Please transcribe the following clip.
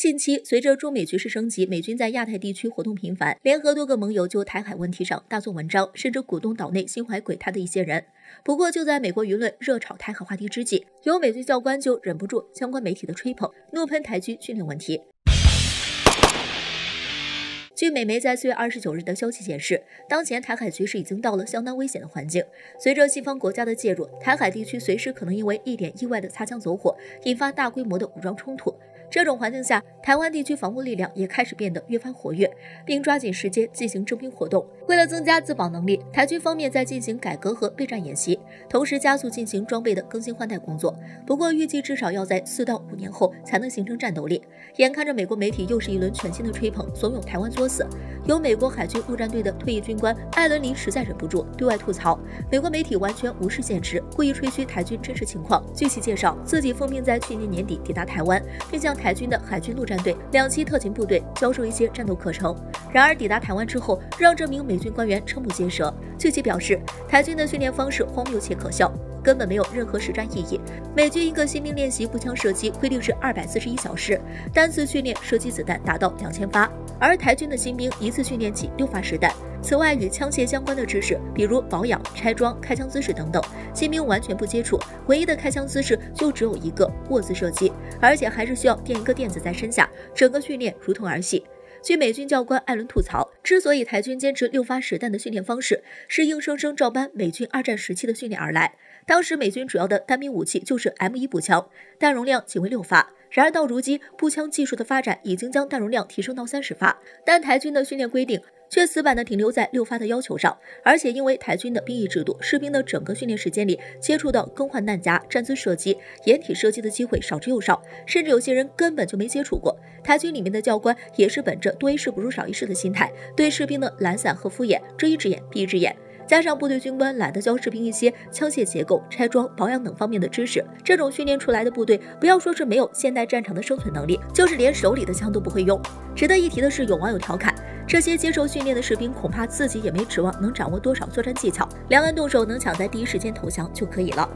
近期，随着中美局势升级，美军在亚太地区活动频繁，联合多个盟友就台海问题上大做文章，甚至鼓动岛内心怀鬼胎的一些人。不过，就在美国舆论热炒台海话题之际，有美军教官就忍不住相关媒体的吹捧，怒喷台军训练问题。据美媒在4月29日的消息显示，当前台海局势已经到了相当危险的环境。随着西方国家的介入，台海地区随时可能因为一点意外的擦枪走火，引发大规模的武装冲突。这种环境下，台湾地区防务力量也开始变得越发活跃，并抓紧时间进行征兵活动。为了增加自保能力，台军方面在进行改革和备战演习，同时加速进行装备的更新换代工作。不过，预计至少要在4到5年后才能形成战斗力。眼看着美国媒体又是一轮全新的吹捧，怂恿台湾作死。有美国海军陆战队的退役军官艾伦·黎实在忍不住对外吐槽，美国媒体完全无视现实，故意吹嘘台军真实情况。据其介绍，自己奉命在去年年底抵达台湾，并向台军的海军陆战队2栖特勤部队教授一些战斗课程。然而抵达台湾之后，让这名美军官员瞠目结舌。据其表示，台军的训练方式荒谬且可笑，根本没有任何实战意义。美军一个新兵练习步枪射击规定是241小时，单次训练射击子弹达到2000发，而台军的新兵一次训练起6发实弹。此外，与枪械相关的知识，比如保养、拆装、开枪姿势等等，新兵完全不接触，唯一的开枪姿势就只有一个握姿射击，而且还是需要垫一个垫子在身下，整个训练如同儿戏。据美军教官艾伦吐槽，之所以台军坚持6发实弹的训练方式，是硬生生照搬美军2战时期的训练而来。当时美军主要的单兵武器就是 M1 步枪，弹容量仅为6发。然而到如今，步枪技术的发展已经将弹容量提升到30发，但台军的训练规定却死板地停留在6发的要求上，而且因为台军的兵役制度，士兵的整个训练时间里接触到更换弹夹、站姿射击、掩体射击的机会少之又少，甚至有些人根本就没接触过。台军里面的教官也是本着多一事不如少一事的心态，对士兵的懒散和敷衍睁一只眼闭一只眼。加上部队军官懒得教士兵一些枪械结构、拆装、保养等方面的知识，这种训练出来的部队，不要说是没有现代战场的生存能力，就是连手里的枪都不会用。值得一提的是，有网友调侃，这些接受训练的士兵恐怕自己也没指望能掌握多少作战技巧，两岸动手能抢在第一时间投降就可以了。